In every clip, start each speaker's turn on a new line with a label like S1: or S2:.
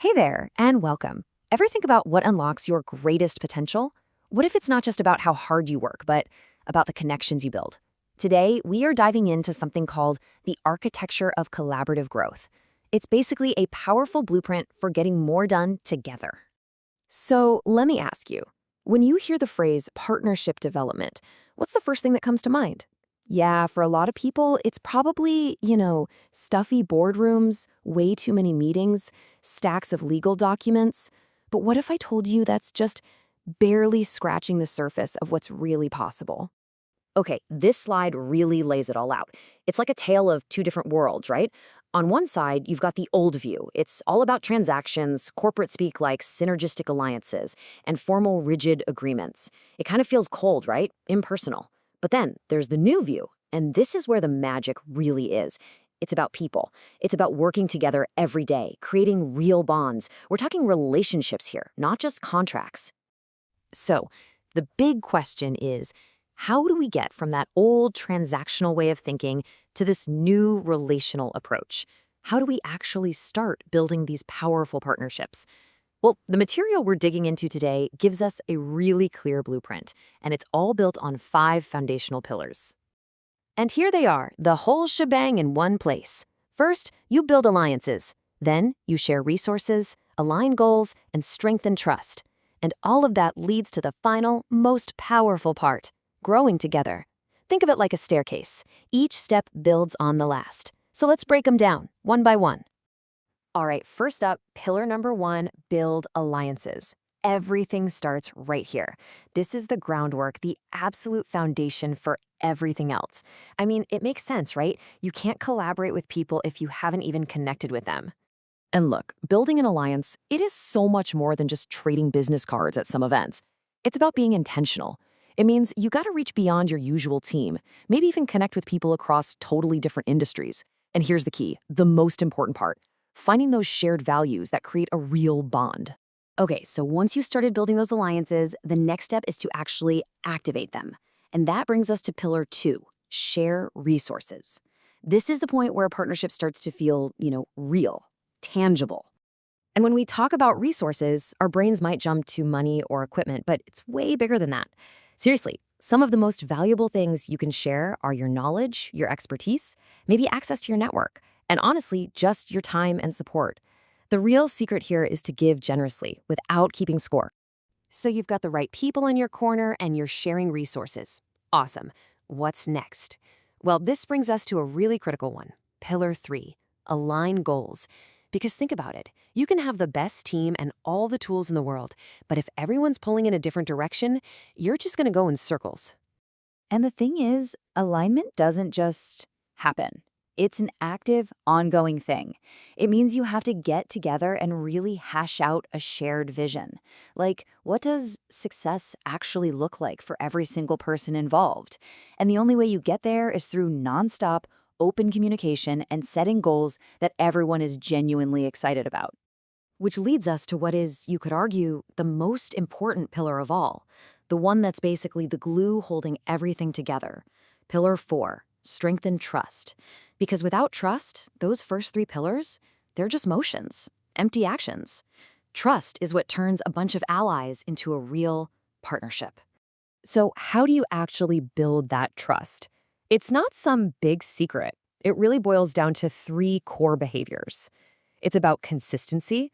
S1: Hey there, and welcome. Ever think about what unlocks your greatest potential? What if it's not just about how hard you work, but about the connections you build? Today, we are diving into something called the architecture of collaborative growth. It's basically a powerful blueprint for getting more done together. So, let me ask you, when you hear the phrase partnership development, what's the first thing that comes to mind? Yeah, for a lot of people, it's probably, stuffy boardrooms, way too many meetings, stacks of legal documents. But what if I told you that's just barely scratching the surface of what's really possible? Okay, this slide really lays it all out. It's like a tale of two different worlds, right? On one side, you've got the old view. It's all about transactions, corporate speak like synergistic alliances, and formal, rigid agreements. It kind of feels cold, right? Impersonal. But then there's the new view, and this is where the magic really is. It's about people. It's about working together every day, creating real bonds. We're talking relationships here, not just contracts. So, the big question is, how do we get from that old transactional way of thinking to this new relational approach? How do we actually start building these powerful partnerships? Well, the material we're digging into today gives us a really clear blueprint, and it's all built on 5 foundational pillars. And here they are, the whole shebang in one place. First, you build alliances. Then, you share resources, align goals, and strengthen trust. And all of that leads to the final, most powerful part, growing together. Think of it like a staircase. Each step builds on the last. So let's break them down, one by one. All right, first up, pillar number 1, build alliances. Everything starts right here. This is the groundwork, the absolute foundation for everything else. I mean, it makes sense, right? You can't collaborate with people if you haven't even connected with them. And look, building an alliance, it is so much more than just trading business cards at some events. It's about being intentional. It means you gotta reach beyond your usual team, maybe even connect with people across totally different industries. And here's the key, the most important part, finding those shared values that create a real bond. Okay, so once you started building those alliances, the next step is to actually activate them. And that brings us to pillar 2, share resources. This is the point where a partnership starts to feel, real, tangible. And when we talk about resources, our brains might jump to money or equipment, but it's way bigger than that. Seriously, some of the most valuable things you can share are your knowledge, your expertise, maybe access to your network, and honestly, just your time and support. The real secret here is to give generously without keeping score. So you've got the right people in your corner and you're sharing resources. Awesome. What's next? Well, this brings us to a really critical one. Pillar 3, align goals. Because think about it, you can have the best team and all the tools in the world, but if everyone's pulling in a different direction, you're just going to go in circles. And the thing is, alignment doesn't just happen. It's an active, ongoing thing. It means you have to get together and really hash out a shared vision. Like, what does success actually look like for every single person involved? And the only way you get there is through nonstop, open communication and setting goals that everyone is genuinely excited about. Which leads us to what is, you could argue, the most important pillar of all, the one that's basically the glue holding everything together. Pillar 4, strengthen trust. Because without trust, those first 3 pillars, they're just motions, empty actions. Trust is what turns a bunch of allies into a real partnership. So how do you actually build that trust? It's not some big secret. It really boils down to 3 core behaviors. It's about consistency,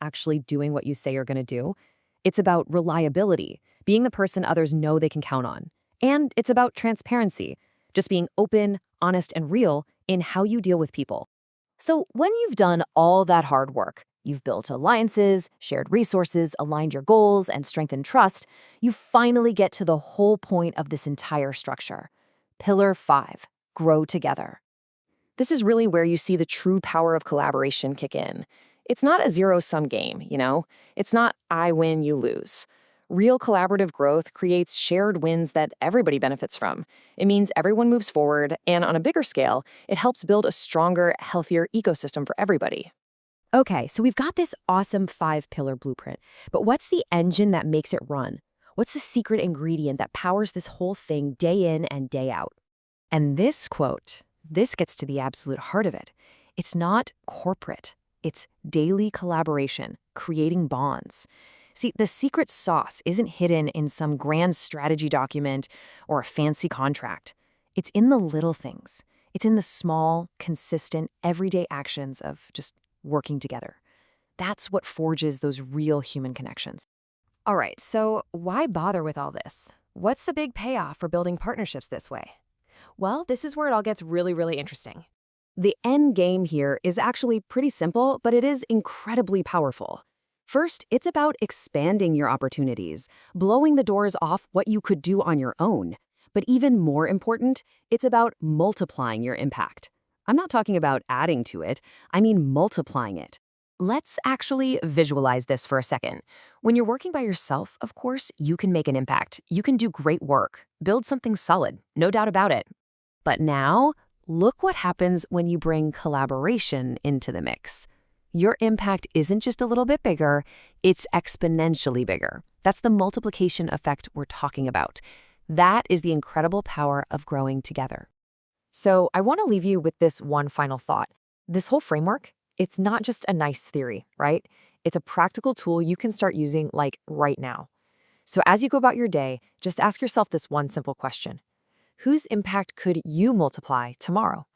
S1: actually doing what you say you're going to do. It's about reliability, being the person others know they can count on. And it's about transparency, just being open, honest, and real in how you deal with people. So when you've done all that hard work, you've built alliances, shared resources, aligned your goals, and strengthened trust, you finally get to the whole point of this entire structure. Pillar 5, grow together. This is really where you see the true power of collaboration kick in. It's not a zero-sum game, It's not I win, you lose. Real collaborative growth creates shared wins that everybody benefits from. It means everyone moves forward, and on a bigger scale, it helps build a stronger, healthier ecosystem for everybody. Okay, so we've got this awesome 5-pillar blueprint, but what's the engine that makes it run? What's the secret ingredient that powers this whole thing day in and day out? And this quote, this gets to the absolute heart of it. It's not corporate. It's daily collaboration, creating bonds. See, the secret sauce isn't hidden in some grand strategy document or a fancy contract. It's in the little things. It's in the small, consistent, everyday actions of just working together. That's what forges those real human connections. All right, so why bother with all this? What's the big payoff for building partnerships this way?
S2: Well, this is where it all gets really, really interesting.
S1: The end game here is actually pretty simple, but it is incredibly powerful. First, it's about expanding your opportunities, blowing the doors off what you could do on your own. But even more important, it's about multiplying your impact. I'm not talking about adding to it, I mean multiplying it. Let's actually visualize this for a second. When you're working by yourself, of course, you can make an impact. You can do great work, build something solid, no doubt about it. But now, look what happens when you bring collaboration into the mix. Your impact isn't just a little bit bigger, it's exponentially bigger. That's the multiplication effect we're talking about. That is the incredible power of growing together. So I want to leave you with this one final thought. This whole framework, it's not just a nice theory, right? It's a practical tool you can start using like right now. So as you go about your day, just ask yourself this one simple question. Whose impact could you multiply tomorrow?